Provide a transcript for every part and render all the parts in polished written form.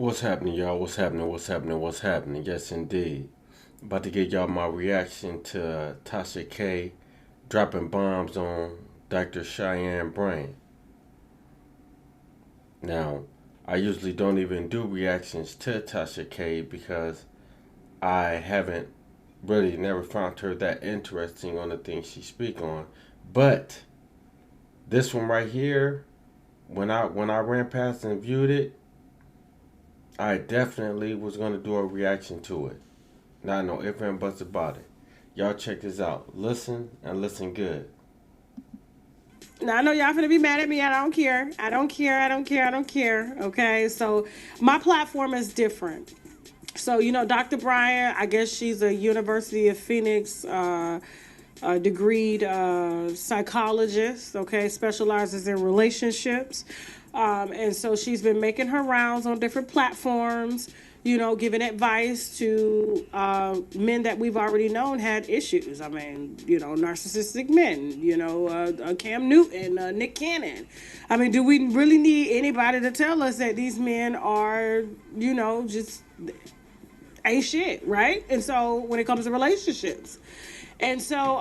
What's happening, y'all? What's happening? What's happening? What's happening? Yes, indeed. About to get y'all my reaction to Tasha K dropping bombs on Dr. Cheyenne Bryant. Now, I usually don't even do reactions to Tasha K because I haven't really never found her that interesting on the things she speak on. But this one right here, when I ran past and viewed it, I definitely was gonna do a reaction to it. Not no ifs and buts about it. Y'all check this out. Listen and listen good. Now I know y'all finna be mad at me. I don't care. I don't care. I don't care. I don't care. Okay, so my platform is different. So Dr. Bryant, I guess she's a University of Phoenix degreed psychologist. Okay, specializes in relationships, and so she's been making her rounds on different platforms. Giving advice to men that we've already known had issues. I mean, narcissistic men. Cam Newton, Nick Cannon. I mean, do we really need anybody to tell us that these men are, just ain't shit, right? And so when it comes to relationships. And so,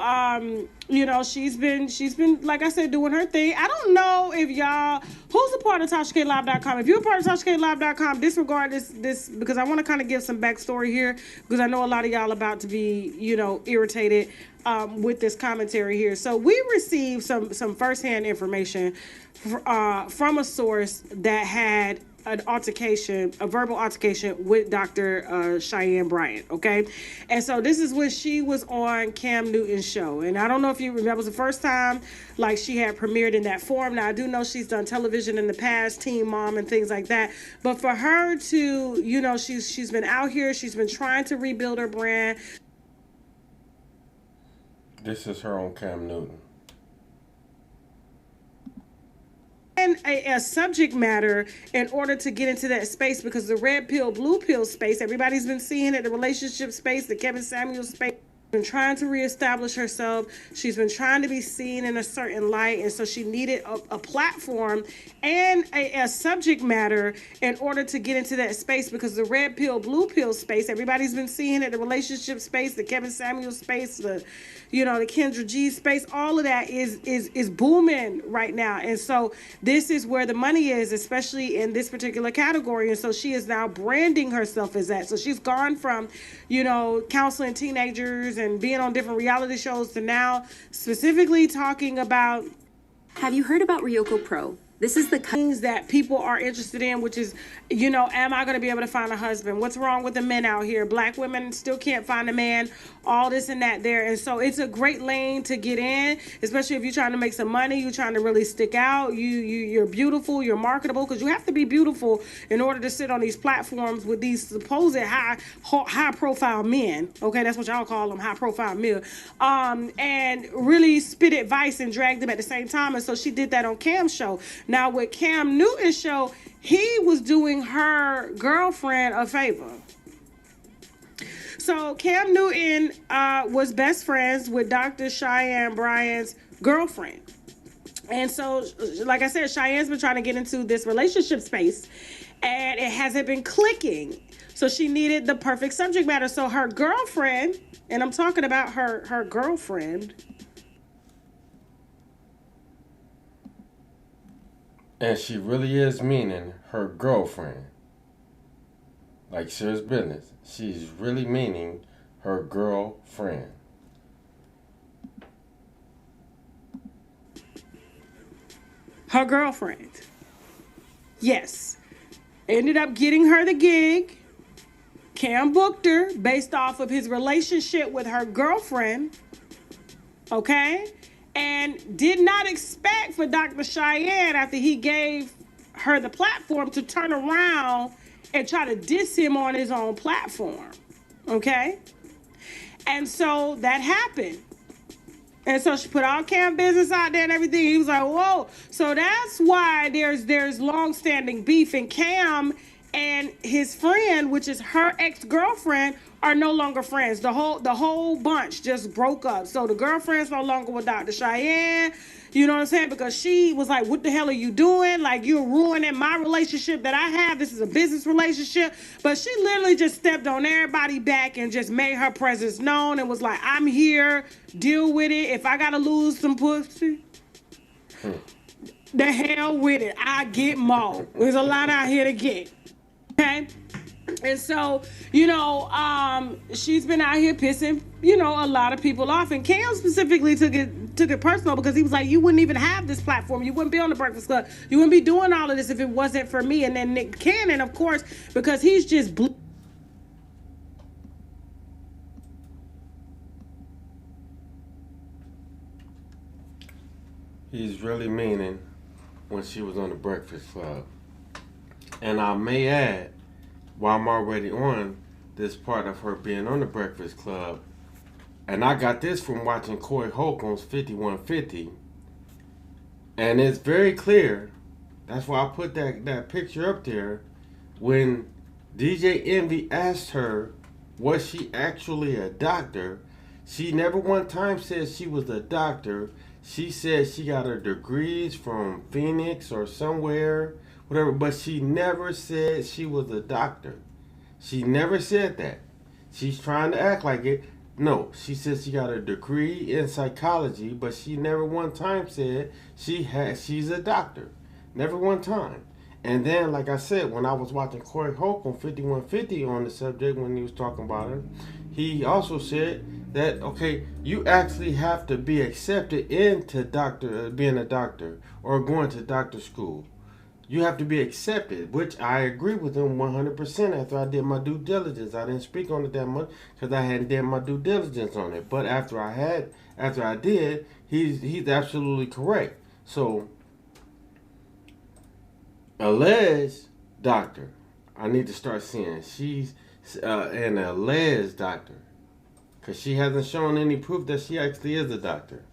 she's been, like I said, doing her thing. I don't know if y'all, who's a part of TashaKLive.com? If you're a part of TashaKLive.com, disregard this because I want to kind of give some backstory here because I know a lot of y'all about to be, irritated with this commentary here. So we received some firsthand information from a source that had an altercation, a verbal altercation with Dr. Cheyenne Bryant, okay? And so this is when she was on Cam Newton's show. And I don't know if you remember, that was the first time like she had premiered in that form. Now I do know she's done television in the past, Teen Mom and things like that. But for her to, she's been out here, she's been trying to rebuild her brand. This is her on Cam Newton. And a subject matter in order to get into that space because the red pill, blue pill space, everybody's been seeing it, the relationship space, the Kevin Samuel space. Been trying to reestablish herself. She's been trying to be seen in a certain light, and so she needed a platform and a subject matter in order to get into that space because the red pill, blue pill space, everybody's been seeing it, the relationship space, the Kevin Samuel space, the Kendra G space, all of that is booming right now. And so this is where the money is, especially in this particular category. And so she is now branding herself as that. So she's gone from, counseling teenagers and being on different reality shows to now specifically talking about. Have you heard about Ryoko Pro? This is the things that people are interested in, which is, am I going to be able to find a husband? What's wrong with the men out here? Black women still can't find a man, all this and that there. And so it's a great lane to get in, especially if you're trying to make some money, you're trying to really stick out. You're beautiful, you're marketable, because you have to be beautiful in order to sit on these platforms with these supposed high profile men. Okay, that's what y'all call them, high profile men. And really spit advice and drag them at the same time. And so she did that on Cam's show. Now, with Cam Newton's show, he was doing her girlfriend a favor. So Cam Newton was best friends with Dr. Cheyenne Bryant's girlfriend. And so, like I said, Cheyenne's been trying to get into this relationship space, and it hasn't been clicking. So she needed the perfect subject matter. So her girlfriend, and I'm talking about her girlfriend, And she really is meaning her girlfriend. Like serious business. She's really meaning her girlfriend. her girlfriend. Yes. Ended up getting her the gig. Cam booked her based off of his relationship with her girlfriend. Okay? And did not expect for Dr. Cheyenne, after he gave her the platform, to turn around and try to diss him on his own platform. Okay? And so that happened. And so she put all Cam business out there and everything. He was like, whoa. So that's why there's long-standing beef. And Cam and his friend, which is her ex-girlfriend, are no longer friends. The whole bunch just broke up. So the girlfriend's no longer with Dr. Cheyenne. You know what I'm saying? Because she was like, what the hell are you doing? Like, you're ruining my relationship that I have. This is a business relationship. But she literally just stepped on everybody's back and just made her presence known and was like, I'm here. Deal with it. If I got to lose some pussy, the hell with it. I get more. There's a lot out here to get. Okay? And so, she's been out here pissing, a lot of people off. And Cam specifically took it personal because he was like, you wouldn't even have this platform. You wouldn't be on the Breakfast Club. You wouldn't be doing all of this if it wasn't for me. And then Nick Cannon, of course, because he's just He's really meaning when she was on the Breakfast Club. And I may add, while I'm already on this part of her being on the Breakfast Club, and I got this from watching Corey Holcomb's 5150, and it's very clear, that's why I put that picture up there, when DJ Envy asked her, was she actually a doctor? She never one time said she was a doctor. She said she got her degrees from Phoenix or somewhere, whatever, but she never said she was a doctor. She never said that. She's trying to act like it. No, she said she got a degree in psychology, but she never one time said she's a doctor. Never one time. And then, like I said, when I was watching Corey Holcomb 5150 on the subject when he was talking about her, he also said that, okay, you actually have to be accepted into being a doctor or going to doctor school. You have to be accepted, which I agree with him 100% after I did my due diligence. I didn't speak on it that much because I hadn't done my due diligence on it. But after I did, he's absolutely correct. So, alleged doctor. I need to start seeing she's an alleged doctor because she hasn't shown any proof that she actually is a doctor.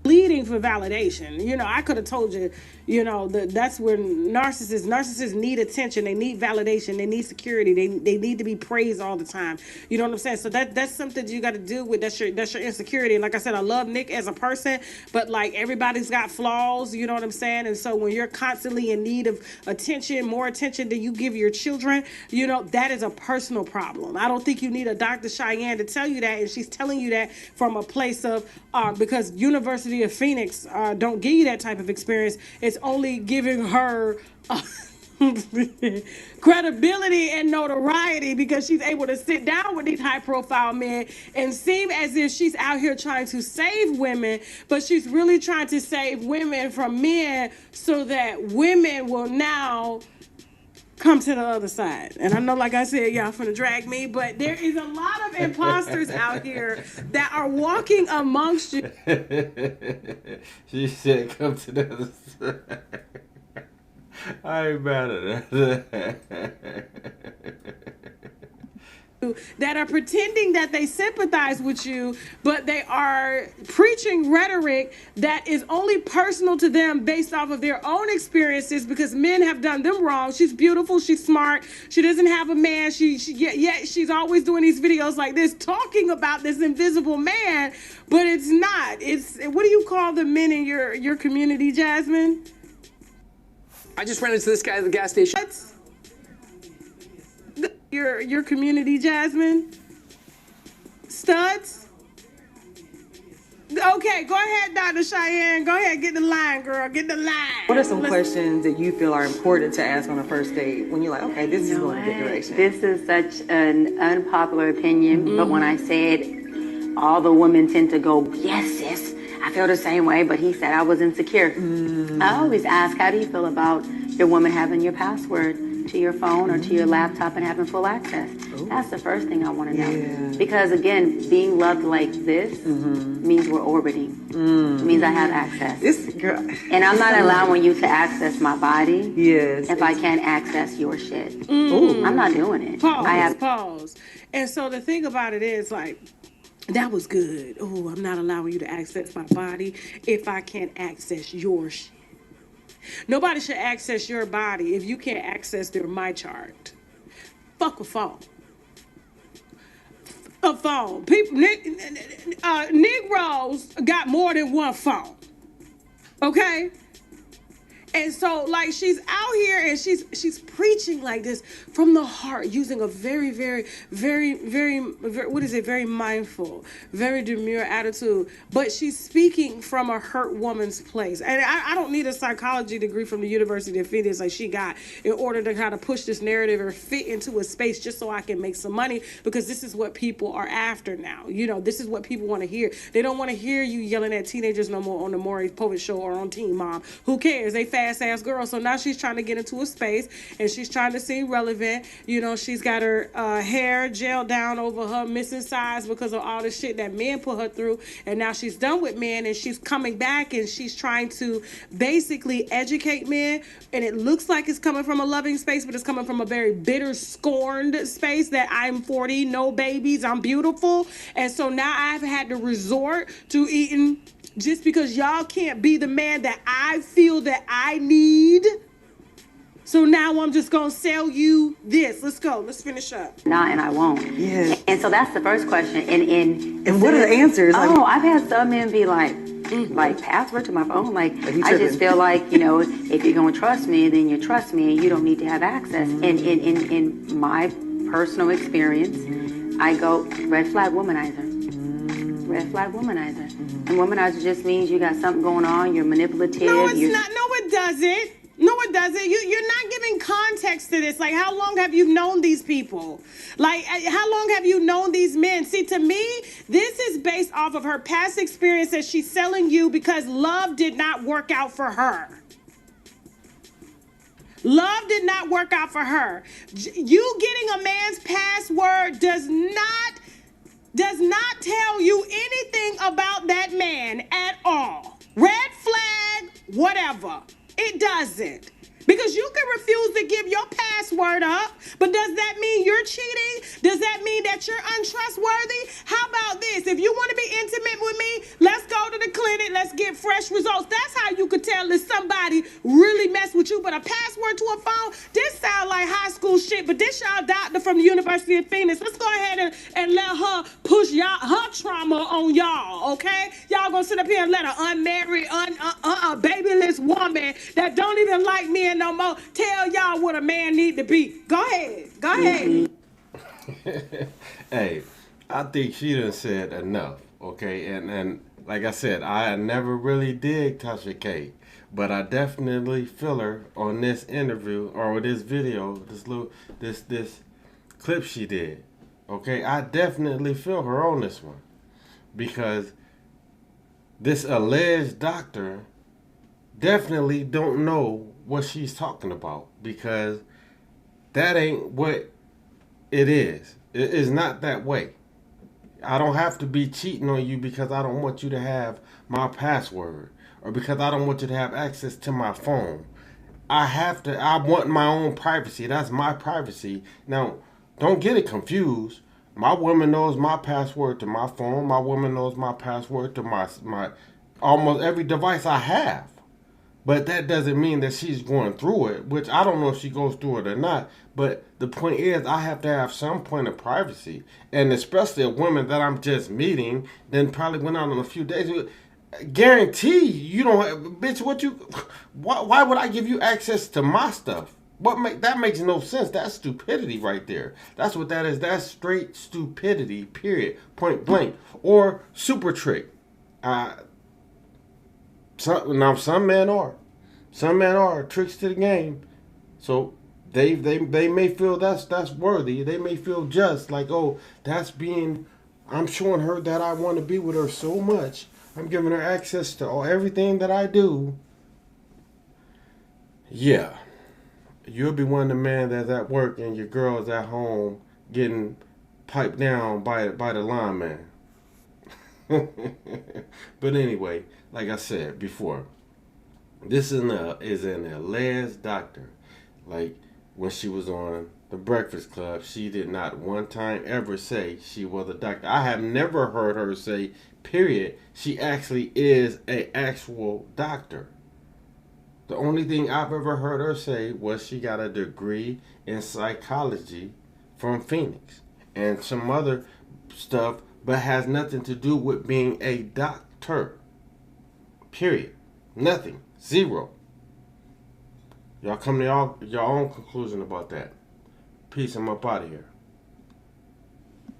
Bleeding for validation. I could have told you, that's where narcissists need attention. They need validation. They need security. They need to be praised all the time. You know what I'm saying? So that's something you got to deal with. That's your insecurity. And like I said, I love Nick as a person, but like everybody's got flaws. You know what I'm saying? And so when you're constantly in need of attention, more attention than you give your children, that is a personal problem. I don't think you need a Dr. Cheyenne to tell you that, and she's telling you that from a place of because University of Phoenix don't give you that type of experience. It's only giving her credibility and notoriety because she's able to sit down with these high profile men and seem as if she's out here trying to save women, but she's really trying to save women from men so that women will now come to the other side. And I know, like I said, y'all finna drag me, but there is a lot of imposters out here that are walking amongst you. She said, come to the other side. I ain't mad at that. That are pretending that they sympathize with you, but they are preaching rhetoric that is only personal to them based off of their own experiences because men have done them wrong. She's beautiful, she's smart, she doesn't have a man, yet she's always doing these videos like this talking about this invisible man, but it's not. It's, what do you call the men in your community, Jasmine? I just ran into this guy at the gas station. What? Your community, Jasmine? Studs? Okay, go ahead, Dr. Cheyenne. Go ahead, get the line, girl. Get the line. What are some questions that you feel are important to ask on a first date when you're like, okay, this is going in a good direction? This is such an unpopular opinion, but when I said all the women tend to go, yes, sis, I feel the same way, but he said I was insecure. I always ask, how do you feel about your woman having your password to your phone or to your laptop and having full access? That's the first thing I want to know. Because again, being loved like this means we're orbiting. Means I have access. And I'm not allowing you to access my body if I can't access your shit. I'm not doing it. Pause. And so the thing about it is, like, that was good. Oh, I'm not allowing you to access my body if I can't access your shit. Nobody should access your body if you can't access their my chart. Fuck a phone. A phone. People, Negroes got more than one phone. Okay? And so, like, she's out here and she's preaching like this from the heart, using a very, very, very, very, very mindful, very demure attitude. But she's speaking from a hurt woman's place. And I don't need a psychology degree from the University of Phoenix like she got in order to kind of push this narrative or fit into a space just so I can make some money, because this is what people are after now. You know, this is what people want to hear. They don't want to hear you yelling at teenagers no more on the Maury Povich show or on Teen Mom. Who cares? They fast-ass girl. So now she's trying to get into a space and she's trying to seem relevant. You know, she's got her hair gelled down over her missing size because of all the shit that men put her through. And now she's done with men and she's coming back and she's trying to basically educate men. And it looks like it's coming from a loving space, but it's coming from a very bitter, scorned space that I'm 40, no babies, I'm beautiful. And so now I've had to resort to eating just because y'all can't be the man that I feel that I need. So now I'm just going to sell you this. Let's go. Let's finish up. Not, and I won't. Yes. And so that's the first question. And what are the answers? Oh, I've had some men be like password to my phone. Like I just feel like, you know, if you're going to trust me, then you trust me and you don't need to have access. And in my personal experience, I go red flag womanizer. Red flag womanizer. And womanizer just means you got something going on, you're manipulative. No, it's not. No, it doesn't. No, it doesn't. You're not giving context to this. Like, how long have you known these people? Like, how long have you known these men? See, to me, this is based off of her past experience that she's selling you because love did not work out for her. Love did not work out for her. You getting a man's password does not tell you anything about that man at all. Red flag, whatever. It doesn't. Because you can refuse to give your password up, but does that mean you're cheating? Does that mean that you're untrustworthy? How about this? If you want to be intimate with me, let's go to the clinic. Let's get fresh results. That's how you could tell if somebody really messed with you. But a password to a phone, this sounds like high school shit, but this y'all doctor from the University of Phoenix. Let's go ahead and let her push her trauma on y'all, okay? Y'all gonna sit up here and let an unmarried, babyless woman that don't even like men no more tell y'all what a man need to be. Go ahead. Go ahead. Hey, I think she done said enough, okay? And like I said, I never really dig Tasha K, but I definitely feel her on this interview or this video, this clip she did. Okay, I definitely feel her on this one because this alleged doctor definitely don't know what she's talking about, because that ain't what it is. It is not that way. I don't have to be cheating on you because I don't want you to have my password or because I don't want you to have access to my phone. I want my own privacy. That's my privacy. Now, don't get it confused. My woman knows my password to my phone. My woman knows my password to my almost every device I have. But that doesn't mean that she's going through it, which I don't know if she goes through it or not. But the point is, I have to have some point of privacy. And especially a woman that I'm just meeting, then probably went out on a few days. Guarantee you don't have, bitch, why would I give you access to my stuff? That makes no sense. That's stupidity right there. That's what that is. That's straight stupidity, period. Point blank. Or super trick. Some men are. Some men are tricks to the game. So they may feel that's worthy. They may feel just like, oh, I'm showing her that I want to be with her so much. I'm giving her access to everything that I do. Yeah. You'll be one of the men that's at work and your girl's at home getting piped down by the lineman. But anyway, like I said before, this is an alleged doctor. Like when she was on the Breakfast Club, she did not one time ever say she was a doctor. I have never heard her say, period, she actually is an actual doctor. The only thing I've ever heard her say was she got a degree in psychology from Phoenix and some other stuff, but has nothing to do with being a doctor. Period. Nothing. Zero. Y'all come to your own conclusion about that. Peace. I'm up out of here.